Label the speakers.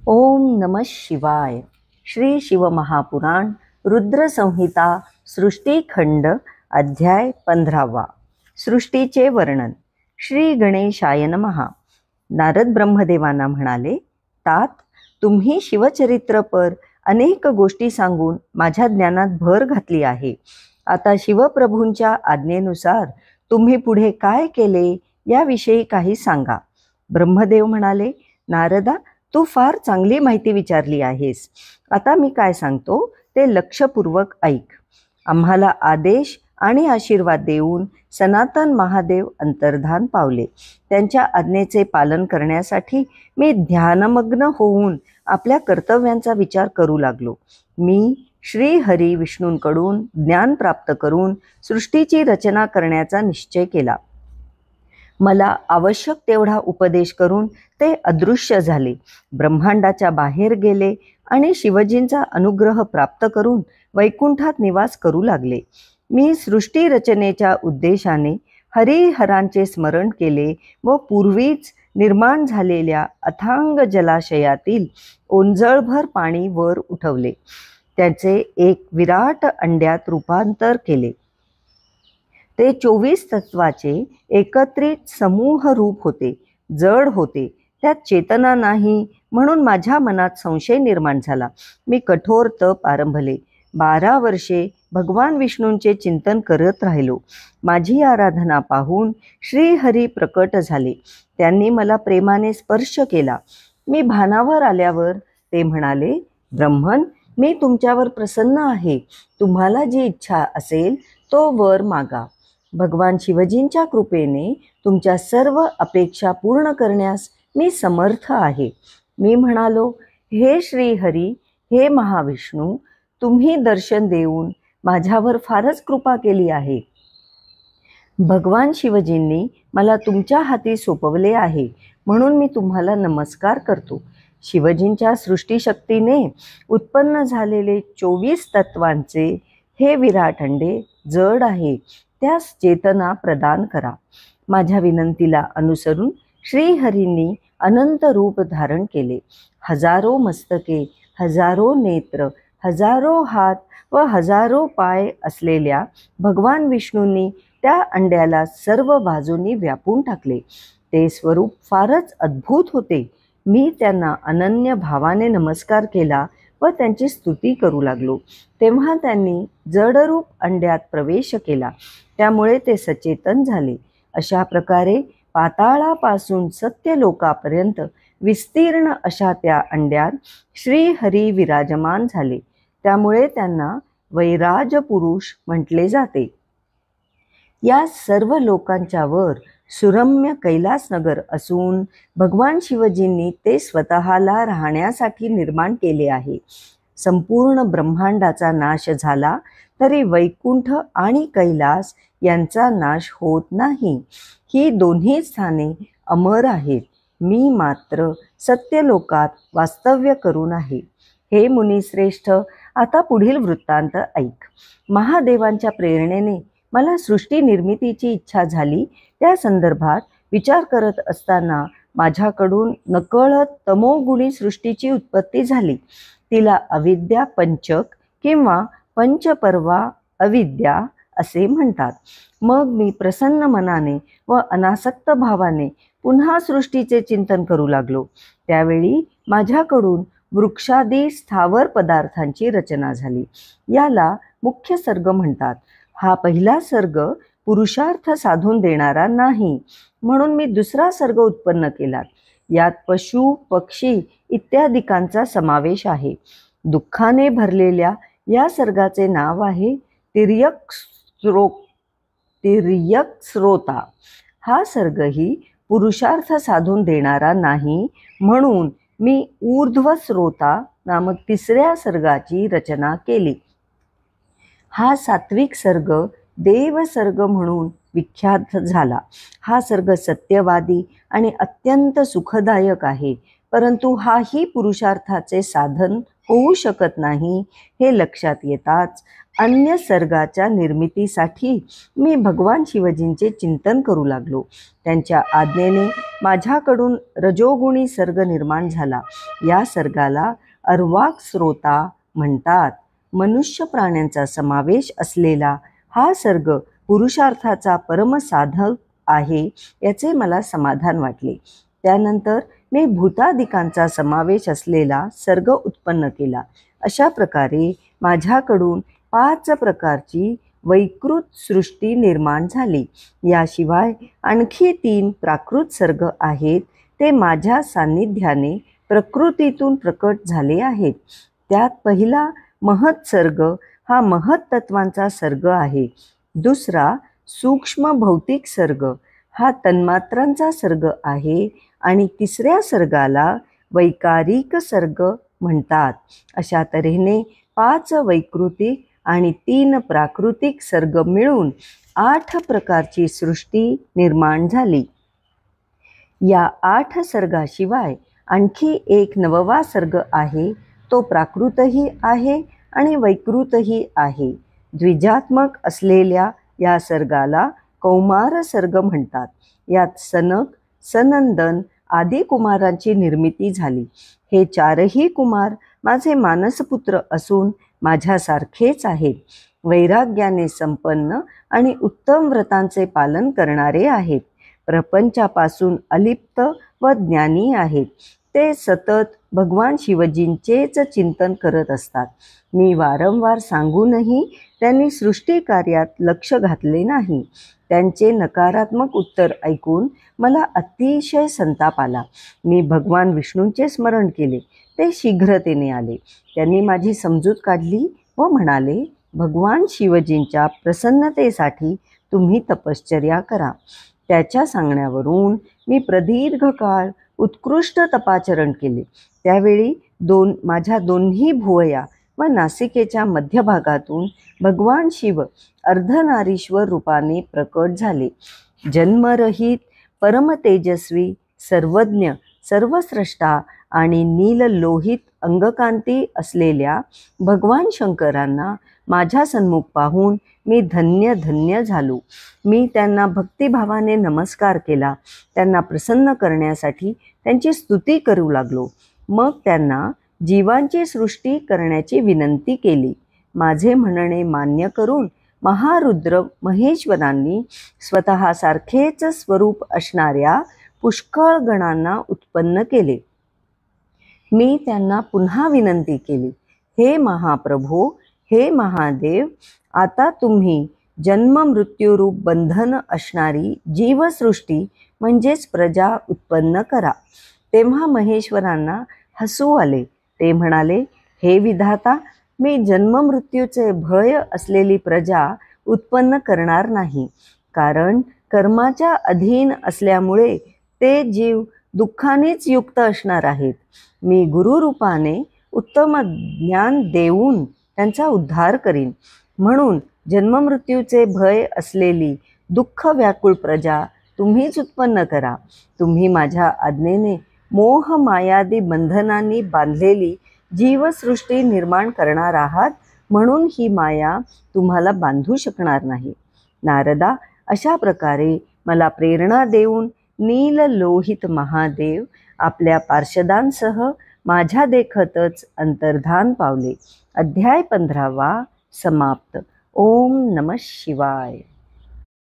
Speaker 1: ओम नमः शिवाय. श्री शिवमहापुराण रुद्र संहिता सृष्टीखंड अध्याय 15. सृष्टीचे वर्णन. श्री गणेशाय नमः. नारद ब्रह्मदेवांना म्हणाले, तात तुम्ही शिवचरित्रपर अनेक गोष्टी सांगून माझ्या ज्ञानात भर घातली आहे. आता शिवप्रभूंच्या आज्ञेनुसार तुम्ही पुढे काय केले याविषयी काही सांगा. ब्रह्मदेव म्हणाले, नारदा, तू फार चांगली माहिती विचारली आहेस. आता मी काय सांगतो ते लक्षपूर्वक ऐक. आम्हाला आदेश आणि आशीर्वाद देऊन सनातन महादेव अंतर्धान पावले. त्यांच्या आज्ञेचे पालन करण्यासाठी मी ध्यानमग्न होऊन आपल्या कर्तव्यांचा विचार करू लागलो. मी श्री हरी विष्णूंकडून ज्ञान प्राप्त करून सृष्टीची रचना करण्याचा निश्चय केला. मला आवश्यक तेवढा उपदेश करून ते अदृश्य झाले, ब्रह्मांडाच्या बाहेर गेले आणि शिवजींचा अनुग्रह प्राप्त करून वैकुंठात निवास करू लागले. मी सृष्टी रचनेच्या उद्देशाने हरिहरांचे स्मरण केले व पूर्वीच निर्माण झालेल्या अथांग जलाशयातील ओंजळभर पाणी वर उठवले. त्याचे एक विराट अंड्यात रूपांतर केले. ते 24 तत्वाचे एकत्रित समूह रूप होते. जड होते, त्यात चेतना नाही म्हणून माझ्या मनात संशय निर्माण झाला. मी कठोर तप आरंभले. 12 वर्षे भगवान विष्णूंचे चिंतन करत राहिलो. माझी आराधना पाहून श्रीहरी प्रकट झाले. त्यांनी मला प्रेमाने स्पर्श केला. मी भानावर आल्यावर ते म्हणाले, ब्रह्मन, मी तुमच्यावर प्रसन्न आहे. तुम्हाला जी इच्छा असेल तो वर मागा. भगवान शिवजींच्या कृपेने तुमच्या सर्व अपेक्षा पूर्ण करण्यास मी समर्थ आहे. मी म्हणालो, हे श्रीहरी, हे महाविष्णू, तुम्ही दर्शन देऊन माझ्यावर फारच कृपा केली आहे. भगवान शिवजींनी मला तुमच्या हाती सोपवले आहे म्हणून मी तुम्हाला नमस्कार करतो. शिवजींच्या सृष्टीशक्तीने उत्पन्न झालेले 24 तत्वांचे हे विराट अंडे जड आहे, त्यास चेतना प्रदान करा. माझ्या विनंतीला अनुसरून श्रीहरींनी अनंत रूप धारण केले. हजारो मस्तके, हजारो नेत्र, हजारो हात व हजारो पाय असलेल्या भगवान विष्णूंनी त्या अंड्याला सर्व बाजूंनी व्यापून टाकले. ते स्वरूप फारच अद्भुत होते. मी त्यांना अनन्य भावाने नमस्कार केला व त्यांची स्तुती करू लागलो. तेव्हा त्यांनी जडरूप अंड्यात प्रवेश केला. त्यामुळे ते सचेतन झाले. अशा प्रकारे पाताळापासून सत्यलोकापर्यंत विस्तीर्ण अशा त्या अंड्यात श्रीहरी विराजमान झाले. त्यामुळे त्यांना वैराज पुरुष म्हटले जाते. या सर्व लोकांच्या वर सुरम्य कैलासनगर असून भगवान शिवजींनी ते स्वतःला राहण्यासाठी निर्माण केले आहे. संपूर्ण ब्रह्मांडाचा नाश झाला तरी वैकुंठ आणि कैलास यांचा नाश होत नाही. ही दोन्ही स्थाने अमर आहेत. मी मात्र सत्यलोकात वास्तव्य करून आहे. हे मुनिश्रेष्ठ, आता पुढील वृत्तांत ऐक. महादेवांच्या प्रेरणेने मला सृष्टी निर्मितीची इच्छा झाली. त्या संदर्भात विचार करत असताना माझ्याकडून नकळत तमोगुणी सृष्टीची उत्पत्ती झाली. तिला अविद्या पंचक किंवा पंचपर्वा अविद्या असे म्हणतात. मग मी प्रसन्न मनाने व अनासक्त भावाने पुन्हा सृष्टीचे चिंतन करू लागलो. त्यावेळी माझ्याकडून वृक्षादी स्थावर पदार्थांची रचना झाली. याला मुख्य सर्ग म्हणतात. हा पहिला सर्ग पुरुषार्थ साधून देणारा नाही म्हणून मी दुसरा सर्ग उत्पन्न केला. यात पशु, पक्षी इत्यादिकांचा समावेश आहे. दुःखाने भरलेल्या या सर्गाचे नाव आहे तिर्यक श्रोता. हा सर्गही पुरुषार्थ साधून देणारा नाही म्हणून मी ऊर्ध्व श्रोता नामक तिसऱ्या सर्गाची रचना केली. हा सात्विक सर्ग देवसर्ग म्हणून विख्यात झाला. हा सर्ग सत्यवादी आणि अत्यंत सुखदायक आहे, परंतु हाही पुरुषार्थाचे साधन होऊ शकत नाही हे लक्षात येताच अन्य सर्गाच्या निर्मितीसाठी मी भगवान शिवजींचे चिंतन करू लागलो. त्यांच्या आज्ञेने माझ्याकडून रजोगुणी सर्ग निर्माण झाला. या सर्गाला अर्वाक स्रोता म्हणतात. मनुष्य प्राण्यांचा समावेश असलेला हा सर्ग पुरुषार्थाचा परमसाधक आहे याचे मला समाधान वाटले. त्यानंतर मी भूतादिकांचा समावेश असलेला सर्ग उत्पन्न केला. अशा प्रकारे माझ्याकडून 5 प्रकारची वैकृत सृष्टी निर्माण झाली. याशिवाय आणखी 3 प्राकृत सर्ग आहेत. ते माझ्या सान्निध्याने प्रकृतीतून प्रकट झाले आहेत. त्यात पहिला महत् सर्ग हा महत् तत्वांचा सर्ग आहे. दुसरा सूक्ष्म भौतिक सर्ग हा तन्मात्रांचा सर्ग आहे आणि तिसऱ्या सर्गाला वैकारिक सर्ग म्हणतात. अशा तऱ्हेने 5 वैकृतिक आणि 3 प्राकृतिक सर्ग मिळून 8 प्रकारची सृष्टी निर्माण झाली. या 8 सर्गाशिवाय आणखी एक 9वा सर्ग आहे. तो प्राकृतही आहे आणि वैकृतही आहे. द्विजात्मक असलेल्या या सर्गाला कौमार सर्ग म्हणतात. यात सनक, सनंदन आदी कुमारांची निर्मिती झाली. हे 4ही कुमार माझे मानसपुत्र असून माझ्यासारखेच आहेत. वैराग्याने संपन्न आणि उत्तम व्रतांचे पालन करणारे आहेत. प्रपंचापासून अलिप्त व ज्ञानी आहेत. ते सतत भगवान शिवजींचेच चिंतन करत असतात. मी वारंवार सांगूनही त्यांनी सृष्टी कार्यात लक्ष घातले नाही. त्यांचे नकारात्मक उत्तर ऐकून मला अतिशय संताप आला. मी भगवान विष्णूंचे स्मरण केले. ते शीघ्रतेने आले. त्यांनी माझी समजूत काढली व म्हणाले, भगवान शिवजींच्या प्रसन्नतेसाठी तुम्ही तपश्चर्या करा. त्याच्या सांगण्यावरून मी प्रदीर्घ काळ उत्कृष्ट तपाचरण केले. त्यावेळी माझ्या दोन्ही भुवया व नासिकेच्या मध्यभागातून भगवान शिव अर्धनारीश्वर रूपाने प्रकट झाले. जन्मरहित परमतेजस्वी सर्वज्ञ सर्वस्रष्टा आणि नीललोहित अंगकांती असलेल्या भगवान शंकरांना माझ्या सन्मुख पाहून मी धन्य धन्य झालो. मी त्यांना भक्तिभावाने नमस्कार केला. त्यांना प्रसन्न करण्यासाठी त्यांची स्तुती करू लागलो. मग त्यांना जीवांची सृष्टी करण्याची विनंती केली. माझे म्हणणे मान्य करून महारुद्र महेश्वरांनी स्वतःसारखेच स्वरूप असणाऱ्या पुष्कळ गणांना उत्पन्न केले. मी त्यांना पुन्हा विनंती केली, हे महाप्रभो, हे महादेव, आता तुम्ही जन्म मृत्यूरूप बंधन असणारी जीवसृष्टी म्हणजेच प्रजा उत्पन्न करा. तेव्हा महेश्वरांना हसू आले. ते म्हणाले, हे विधाता, मी जन्ममृत्यूचे भय असलेली प्रजा उत्पन्न करणार नाही. कारण कर्माच्या अधीन असल्यामुळे ते जीव दुःखानेच युक्त असणार आहेत. मी गुरुरूपाने उत्तम ज्ञान देऊन त्यांचा उद्धार करीन. म्हणून जन्ममृत्यूचे भय असलेली दुःख व्याकुळ प्रजा तुम्हीच उत्पन्न करा. तुम्ही माझ्या आज्ञेने मोह मायादी बंधनांनी बांधलेली जीवसृष्टी निर्माण करणार आहात, म्हणून ही माया तुम्हाला बांधू शकणार नाही. नारदा, अशा प्रकारे मला प्रेरणा देऊन नीललोहित महादेव आपल्या पार्षदांसह माझ्या देखतच अंतर्धान पावले. अध्याय 15वा समाप्त. ओम नमः शिवाय.